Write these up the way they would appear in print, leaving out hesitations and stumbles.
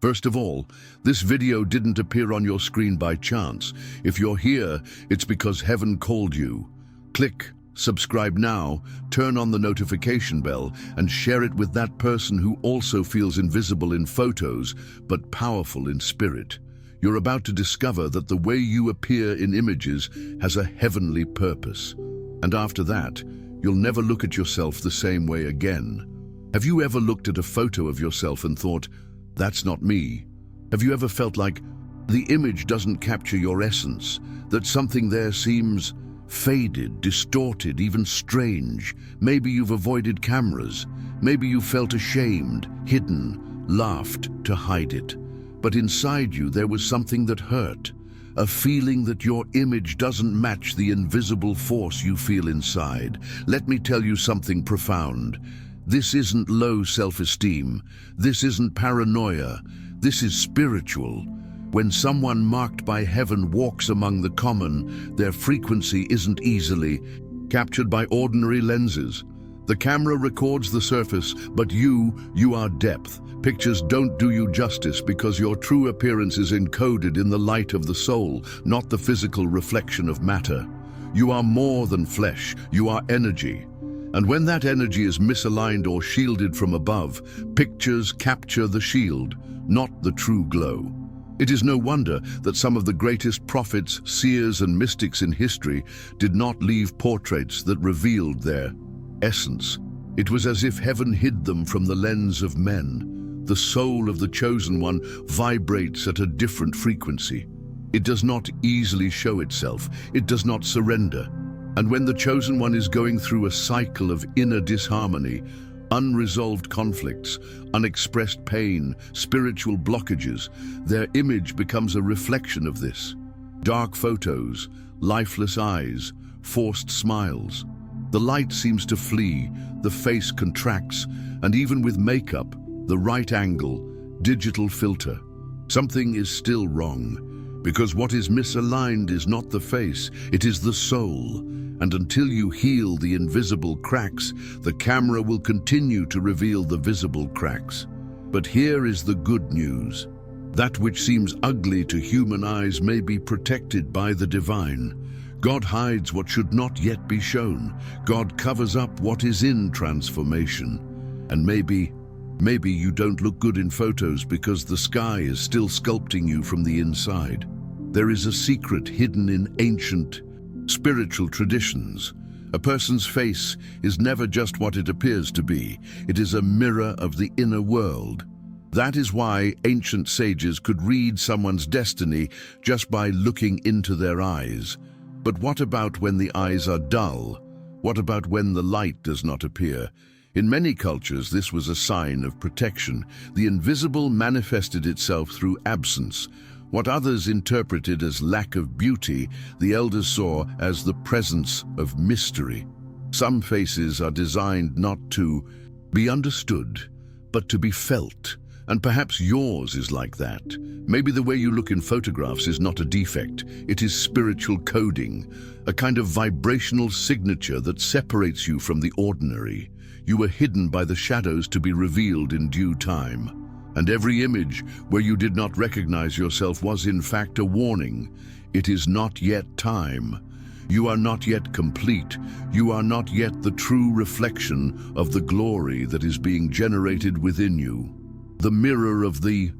First of all, this video didn't appear on your screen by chance. If you're here, it's because heaven called you. Click subscribe now, turn on the notification bell, and share it with that person who also feels invisible in photos, but powerful in spirit. You're about to discover that the way you appear in images has a heavenly purpose. And after that, you'll never look at yourself the same way again. Have you ever looked at a photo of yourself and thought, "That's not me"? Have you ever felt like the image doesn't capture your essence, that something there seems faded, distorted, even strange? Maybe you've avoided cameras. Maybe you felt ashamed, hidden, laughed to hide it. But inside you there was something that hurt, a feeling that your image doesn't match the invisible force you feel inside. Let me tell you something profound. This isn't low self-esteem. This isn't paranoia. This is spiritual. When someone marked by heaven walks among the common, their frequency isn't easily captured by ordinary lenses. The camera records the surface, but you are depth. Pictures don't do you justice because your true appearance is encoded in the light of the soul, not the physical reflection of matter. You are more than flesh, you are energy. And when that energy is misaligned or shielded from above, pictures capture the shield, not the true glow. It is no wonder that some of the greatest prophets, seers, and mystics in history did not leave portraits that revealed their essence. It was as if heaven hid them from the lens of men. The soul of the chosen one vibrates at a different frequency. It does not easily show itself. It does not surrender. And when the chosen one is going through a cycle of inner disharmony, unresolved conflicts, unexpressed pain, spiritual blockages, their image becomes a reflection of this. Dark photos, lifeless eyes, forced smiles. The light seems to flee, the face contracts, and even with makeup, the right angle, digital filter, something is still wrong. Because what is misaligned is not the face, it is the soul. And until you heal the invisible cracks, the camera will continue to reveal the visible cracks. But here is the good news. That which seems ugly to human eyes may be protected by the divine. God hides what should not yet be shown. God covers up what is in transformation. And maybe you don't look good in photos because the sky is still sculpting you from the inside. There is a secret hidden in ancient spiritual traditions. A person's face is never just what it appears to be. It is a mirror of the inner world. That is why ancient sages could read someone's destiny just by looking into their eyes. But what about when the eyes are dull? What about when the light does not appear? In many cultures, this was a sign of protection. The invisible manifested itself through absence. What others interpreted as lack of beauty, the elders saw as the presence of mystery. Some faces are designed not to be understood, but to be felt. And perhaps yours is like that. Maybe the way you look in photographs is not a defect. It is spiritual coding, a kind of vibrational signature that separates you from the ordinary. You were hidden by the shadows to be revealed in due time. And every image where you did not recognize yourself was in fact a warning. It is not yet time. You are not yet complete. You are not yet the true reflection of the glory that is being generated within you. The mirror of the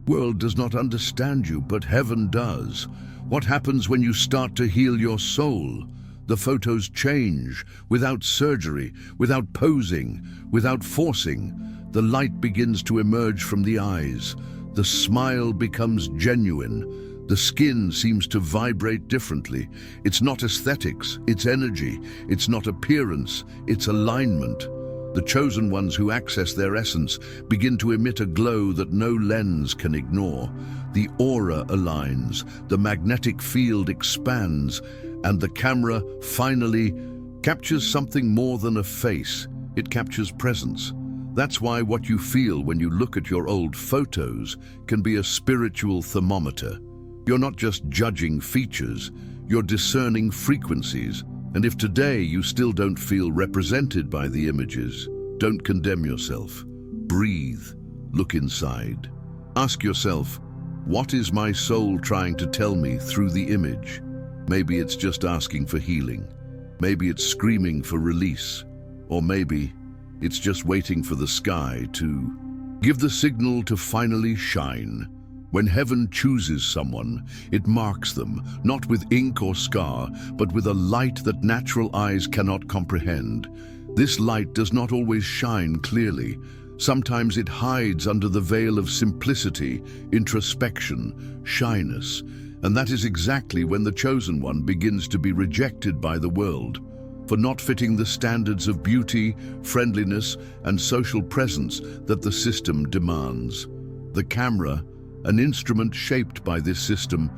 world does not understand you, but heaven does. What happens when you start to heal your soul? The photos change, without surgery, without posing, without forcing. The light begins to emerge from the eyes. The smile becomes genuine. The skin seems to vibrate differently. It's not aesthetics, it's energy. It's not appearance, it's alignment. The chosen ones who access their essence begin to emit a glow that no lens can ignore. The aura aligns, the magnetic field expands, and the camera finally captures something more than a face. It captures presence. That's why what you feel when you look at your old photos can be a spiritual thermometer. You're not just judging features, you're discerning frequencies. And if today you still don't feel represented by the images, don't condemn yourself. Breathe, look inside. Ask yourself, what is my soul trying to tell me through the image? Maybe it's just asking for healing. Maybe it's screaming for release. Or maybe it's just waiting for the sky to give the signal to finally shine. When heaven chooses someone, it marks them, not with ink or scar, but with a light that natural eyes cannot comprehend. This light does not always shine clearly. Sometimes it hides under the veil of simplicity, introspection, shyness. And that is exactly when the chosen one begins to be rejected by the world, for not fitting the standards of beauty, friendliness, and social presence that the system demands. The camera, an instrument shaped by this system,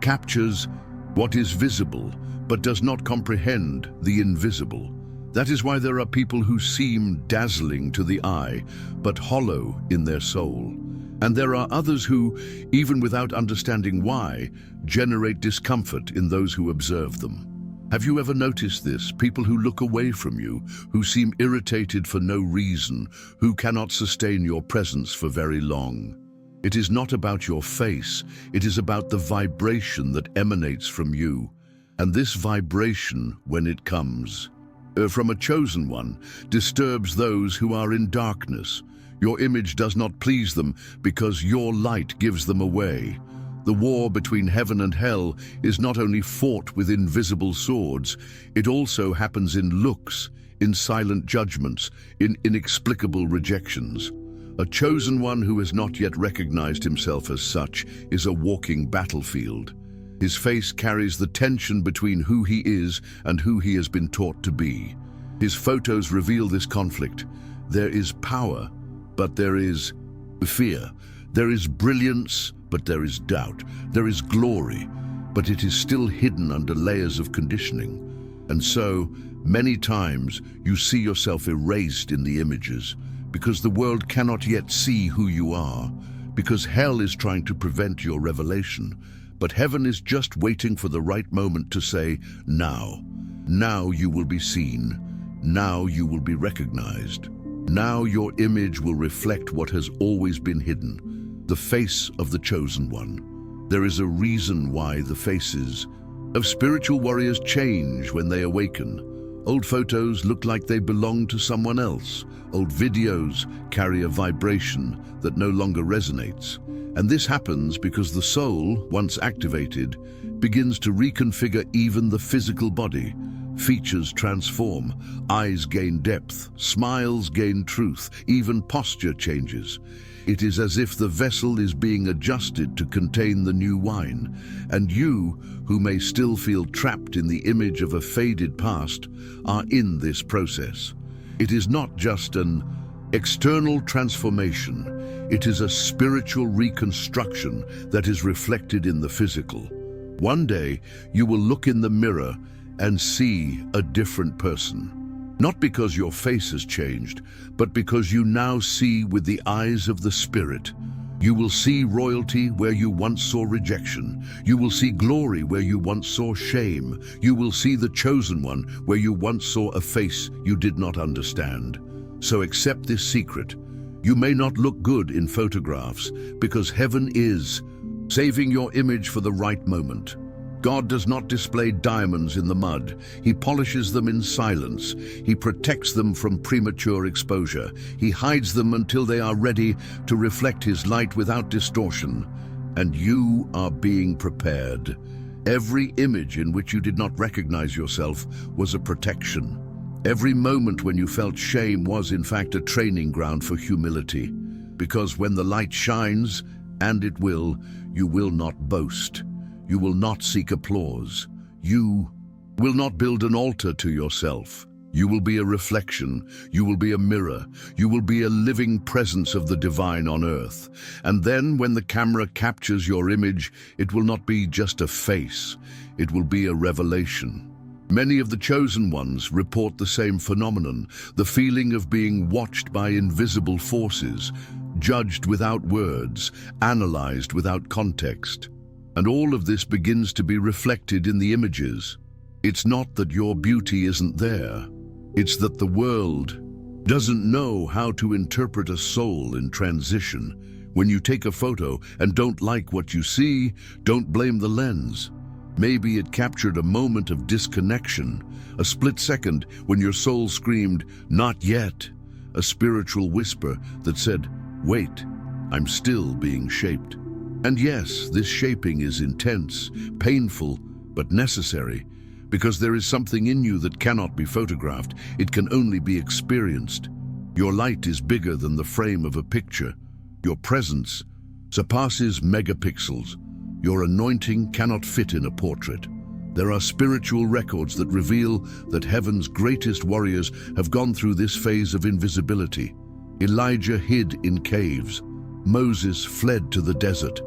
captures what is visible, but does not comprehend the invisible. That is why there are people who seem dazzling to the eye, but hollow in their soul. And there are others who, even without understanding why, generate discomfort in those who observe them. Have you ever noticed this? People who look away from you, who seem irritated for no reason, who cannot sustain your presence for very long. It is not about your face, it is about the vibration that emanates from you. And this vibration, when it comes from a chosen one, disturbs those who are in darkness. Your image does not please them because your light gives them away. The war between heaven and hell is not only fought with invisible swords, it also happens in looks, in silent judgments, in inexplicable rejections. A chosen one who has not yet recognized himself as such is a walking battlefield. His face carries the tension between who he is and who he has been taught to be. His photos reveal this conflict. There is power, but there is fear. There is brilliance, but there is doubt. There is glory, but it is still hidden under layers of conditioning. And so, many times, you see yourself erased in the images, because the world cannot yet see who you are, because hell is trying to prevent your revelation. But heaven is just waiting for the right moment to say, now. Now you will be seen. Now you will be recognized. Now your image will reflect what has always been hidden, the face of the chosen one. There is a reason why the faces of spiritual warriors change when they awaken. Old photos look like they belong to someone else. Old videos carry a vibration that no longer resonates. And this happens because the soul, once activated, begins to reconfigure even the physical body. Features transform, eyes gain depth, smiles gain truth, even posture changes. It is as if the vessel is being adjusted to contain the new wine, and you, who may still feel trapped in the image of a faded past, are in this process. It is not just an external transformation, it is a spiritual reconstruction that is reflected in the physical. One day, you will look in the mirror and see a different person. Not because your face has changed, but because you now see with the eyes of the Spirit. You will see royalty where you once saw rejection. You will see glory where you once saw shame. You will see the chosen one where you once saw a face you did not understand. So accept this secret. You may not look good in photographs because heaven is saving your image for the right moment. God does not display diamonds in the mud. He polishes them in silence. He protects them from premature exposure. He hides them until they are ready to reflect His light without distortion. And you are being prepared. Every image in which you did not recognize yourself was a protection. Every moment when you felt shame was in fact a training ground for humility. Because when the light shines, and it will, you will not boast. You will not seek applause. You will not build an altar to yourself. You will be a reflection. You will be a mirror. You will be a living presence of the divine on earth. And then when the camera captures your image, it will not be just a face. It will be a revelation. Many of the chosen ones report the same phenomenon, the feeling of being watched by invisible forces, judged without words, analyzed without context. And all of this begins to be reflected in the images. It's not that your beauty isn't there. It's that the world doesn't know how to interpret a soul in transition, When you take a photo and don't like what you see, don't blame the lens. Maybe it captured a moment of disconnection, a split second when your soul screamed, "Not yet," a spiritual whisper that said, "Wait, I'm still being shaped." And yes, this shaping is intense, painful, but necessary, because there is something in you that cannot be photographed. It can only be experienced. Your light is bigger than the frame of a picture. Your presence surpasses megapixels. Your anointing cannot fit in a portrait. There are spiritual records that reveal that heaven's greatest warriors have gone through this phase of invisibility. Elijah hid in caves. Moses fled to the desert.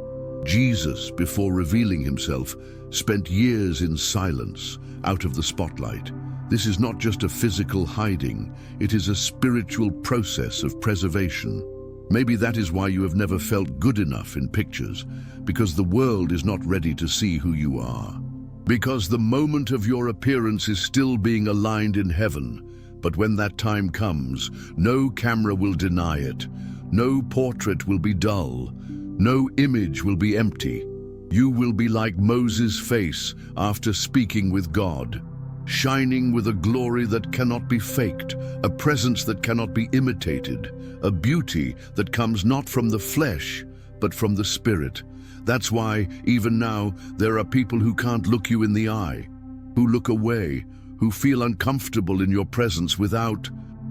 Jesus, before revealing himself, spent years in silence, out of the spotlight. This is not just a physical hiding, it is a spiritual process of preservation. Maybe that is why you have never felt good enough in pictures, because the world is not ready to see who you are. Because the moment of your appearance is still being aligned in heaven, but when that time comes, no camera will deny it, no portrait will be dull, no image will be empty. You will be like Moses' face after speaking with God, shining with a glory that cannot be faked, a presence that cannot be imitated, a beauty that comes not from the flesh, but from the Spirit. That's why, even now, there are people who can't look you in the eye, who look away, who feel uncomfortable in your presence without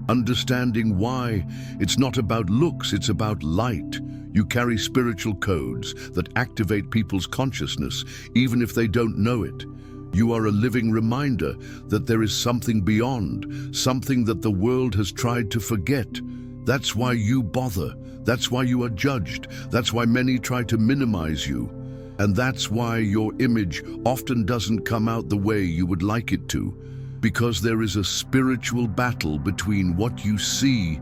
understanding why. It's not about looks, it's about light. You carry spiritual codes that activate people's consciousness, even if they don't know it. You are a living reminder that there is something beyond, something that the world has tried to forget. That's why you bother. That's why you are judged. That's why many try to minimize you. And that's why your image often doesn't come out the way you would like it to. Because there is a spiritual battle between what you see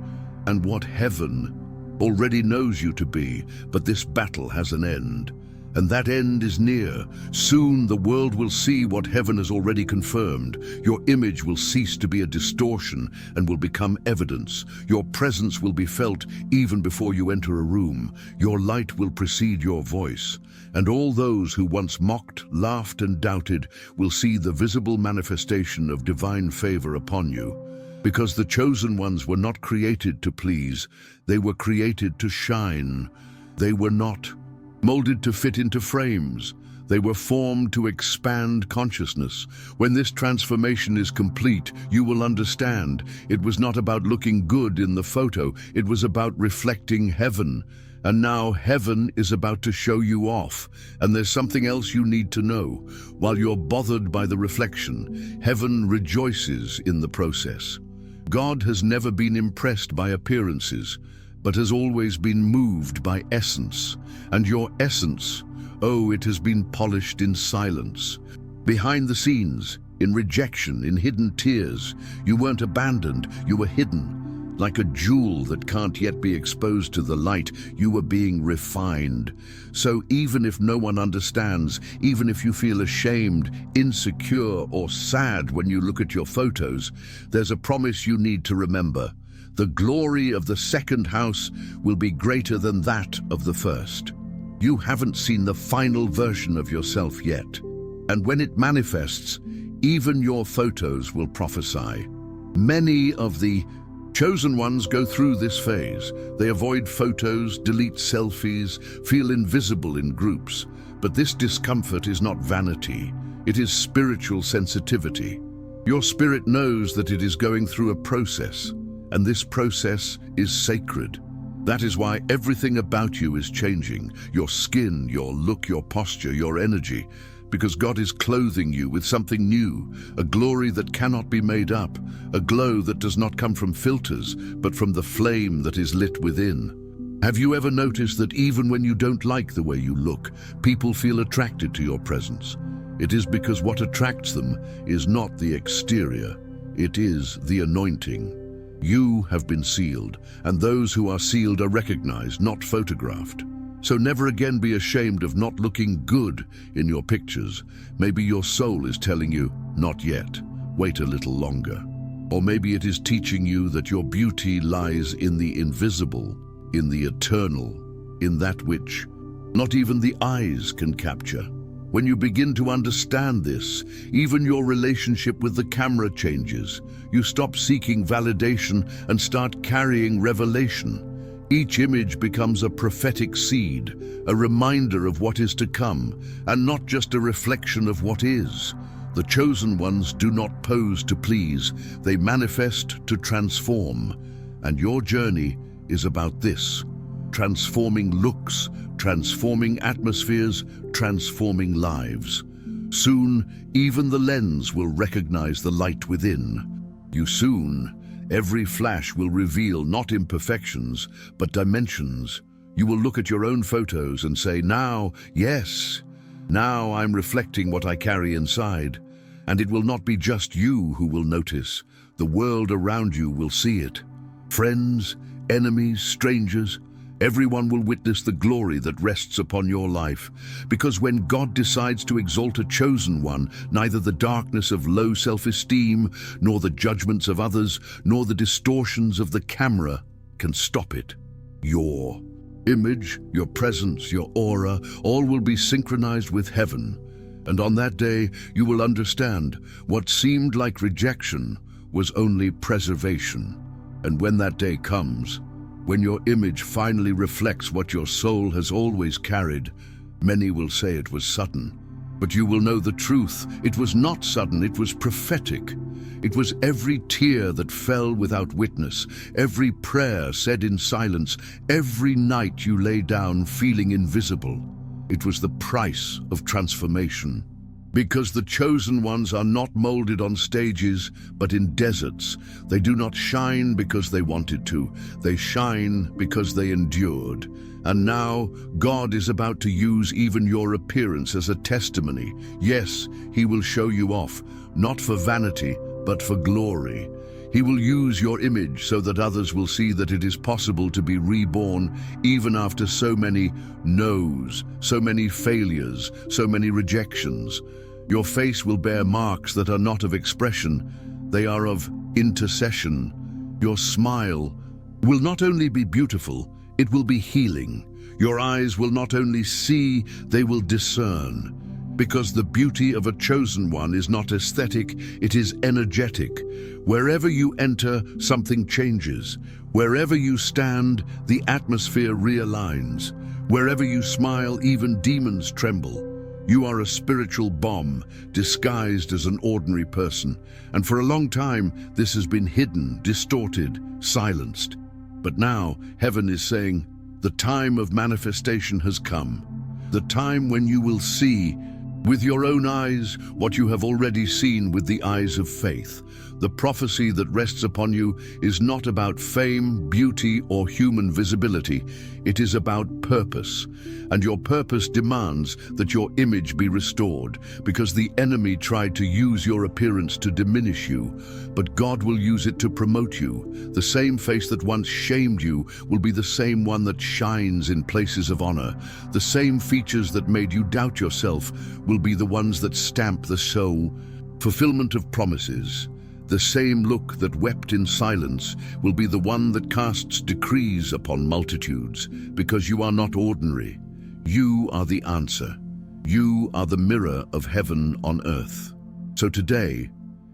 and what heaven already knows you to be. But this battle has an end. And that end is near. Soon the world will see what heaven has already confirmed. Your image will cease to be a distortion and will become evidence. Your presence will be felt even before you enter a room. Your light will precede your voice. And all those who once mocked, laughed, and doubted will see the visible manifestation of divine favor upon you. Because the chosen ones were not created to please, they were created to shine. They were not molded to fit into frames. They were formed to expand consciousness. When this transformation is complete, you will understand it was not about looking good in the photo, it was about reflecting heaven. And now heaven is about to show you off. And there's something else you need to know. While you're bothered by the reflection, heaven rejoices in the process. God has never been impressed by appearances, but has always been moved by essence. And your essence, oh, it has been polished in silence. Behind the scenes, in rejection, in hidden tears, you weren't abandoned, you were hidden. Like a jewel that can't yet be exposed to the light, you were being refined. So even if no one understands, even if you feel ashamed, insecure, or sad when you look at your photos, there's a promise you need to remember. The glory of the second house will be greater than that of the first. You haven't seen the final version of yourself yet. And when it manifests, even your photos will prophesy. Many of the chosen ones go through this phase. They avoid photos, delete selfies, feel invisible in groups. But this discomfort is not vanity. It is spiritual sensitivity. Your spirit knows that it is going through a process. And this process is sacred. That is why everything about you is changing. Your skin, your look, your posture, your energy. Because God is clothing you with something new, a glory that cannot be made up, a glow that does not come from filters, but from the flame that is lit within. Have you ever noticed that even when you don't like the way you look, people feel attracted to your presence? It is because what attracts them is not the exterior, it is the anointing. You have been sealed, and those who are sealed are recognized, not photographed. So never again be ashamed of not looking good in your pictures. Maybe your soul is telling you, not yet, wait a little longer. Or maybe it is teaching you that your beauty lies in the invisible, in the eternal. in that which not even the eyes can capture. When you begin to understand this, even your relationship with the camera changes. You stop seeking validation and start carrying revelation. Each image becomes a prophetic seed, a reminder of what is to come, and not just a reflection of what is. The chosen ones do not pose to please, they manifest to transform. And your journey is about this: transforming looks, transforming atmospheres, transforming lives. Soon, even the lens will recognize the light within. Every flash will reveal not imperfections, but dimensions. You will look at your own photos and say, now, yes, now I'm reflecting what I carry inside. And it will not be just you who will notice. The world around you will see it. Friends, enemies, strangers, everyone will witness the glory that rests upon your life. Because when God decides to exalt a chosen one, neither the darkness of low self-esteem, nor the judgments of others, nor the distortions of the camera can stop it. Your image, your presence, your aura, all will be synchronized with heaven. And on that day, you will understand what seemed like rejection was only preservation. And when that day comes, when your image finally reflects what your soul has always carried, many will say it was sudden. But you will know the truth. It was not sudden, it was prophetic. It was every tear that fell without witness, every prayer said in silence, every night you lay down feeling invisible. It was the price of transformation. Because the chosen ones are not molded on stages, but in deserts. They do not shine because they wanted to. They shine because they endured. And now, God is about to use even your appearance as a testimony. Yes, He will show you off, not for vanity, but for glory. He will use your image so that others will see that it is possible to be reborn even after so many no's, so many failures, so many rejections. Your face will bear marks that are not of expression, they are of intercession. Your smile will not only be beautiful, it will be healing. Your eyes will not only see, they will discern. Because the beauty of a chosen one is not aesthetic, it is energetic. Wherever you enter, something changes. Wherever you stand, the atmosphere realigns. Wherever you smile, even demons tremble. You are a spiritual bomb, disguised as an ordinary person. And for a long time, this has been hidden, distorted, silenced. But now, heaven is saying, the time of manifestation has come. The time when you will see with your own eyes what you have already seen with the eyes of faith. The prophecy that rests upon you is not about fame, beauty, or human visibility. It is about purpose. And your purpose demands that your image be restored, because the enemy tried to use your appearance to diminish you, but God will use it to promote you. The same face that once shamed you will be the same one that shines in places of honor. The same features that made you doubt yourself will be the ones that stamp the soul. Fulfillment of promises. The same look that wept in silence will be the one that casts decrees upon multitudes, because you are not ordinary. You are the answer. You are the mirror of heaven on earth. So today,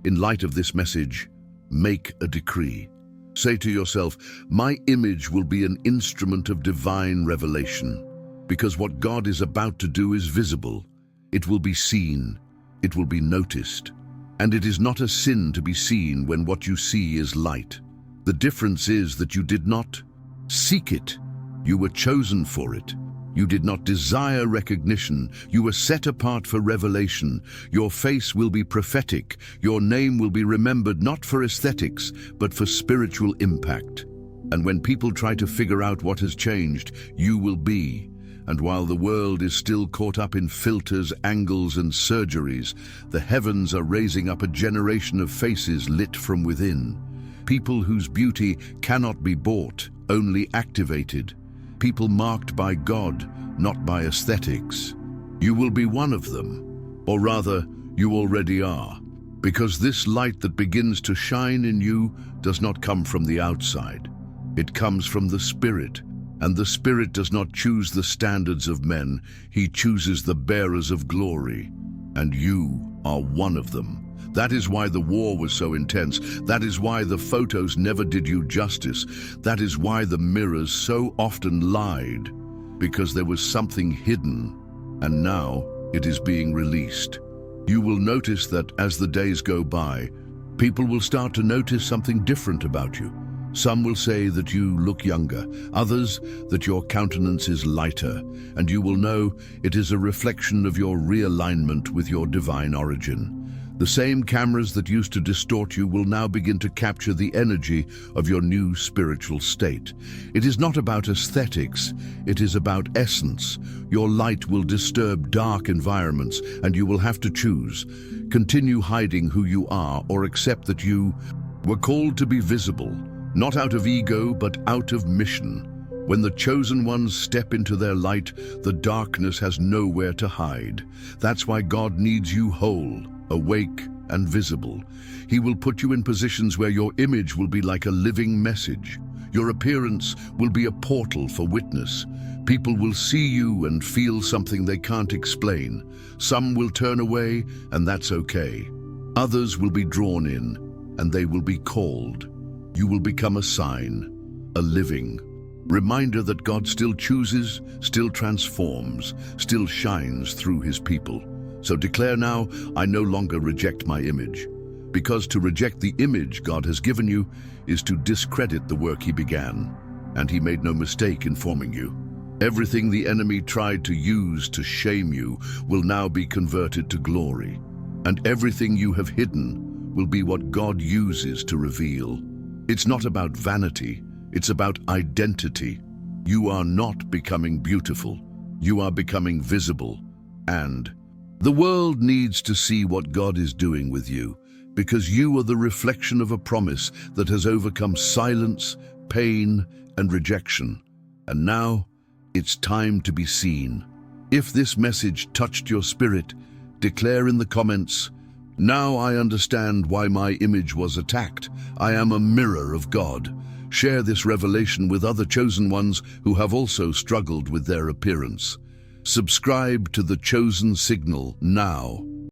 in light of this message, make a decree. Say to yourself, my image will be an instrument of divine revelation, because what God is about to do is visible. It will be seen. It will be noticed. And it is not a sin to be seen when what you see is light. The difference is that you did not seek it. You were chosen for it. You did not desire recognition. You were set apart for revelation. Your face will be prophetic. Your name will be remembered not for aesthetics, but for spiritual impact. And when people try to figure out what has changed, you will be. And while the world is still caught up in filters, angles, and surgeries, the heavens are raising up a generation of faces lit from within. People whose beauty cannot be bought, only activated. People marked by God, not by aesthetics. You will be one of them, or rather, you already are, because this light that begins to shine in you does not come from the outside. It comes from the Spirit. And the Spirit does not choose the standards of men, he chooses the bearers of glory. And you are one of them. That is why the war was so intense. That is why the photos never did you justice. That is why the mirrors so often lied. Because there was something hidden, and now it is being released. You will notice that as the days go by, people will start to notice something different about you. Some will say that you look younger, others that your countenance is lighter, and you will know it is a reflection of your realignment with your divine origin. The same cameras that used to distort you will now begin to capture the energy of your new spiritual state. It is not about aesthetics, it is about essence. Your light will disturb dark environments, and you will have to choose. Continue hiding who you are, or accept that you were called to be visible, not out of ego, but out of mission. When the chosen ones step into their light, the darkness has nowhere to hide. That's why God needs you whole, awake, and visible. He will put you in positions where your image will be like a living message. Your appearance will be a portal for witness. People will see you and feel something they can't explain. Some will turn away, and that's okay. Others will be drawn in, and they will be called. You will become a sign, a living reminder that God still chooses, still transforms, still shines through his people. So declare now, I no longer reject my image. Because to reject the image God has given you is to discredit the work he began. And he made no mistake in forming you. Everything the enemy tried to use to shame you will now be converted to glory. And everything you have hidden will be what God uses to reveal. It's not about vanity, it's about identity. You are not becoming beautiful. You are becoming visible. And the world needs to see what God is doing with you, because you are the reflection of a promise that has overcome silence, pain, and rejection. And now, it's time to be seen. If this message touched your spirit, declare in the comments, "Now I understand why my image was attacked. I am a mirror of God." Share this revelation with other chosen ones who have also struggled with their appearance. Subscribe to the Chosen Signal now.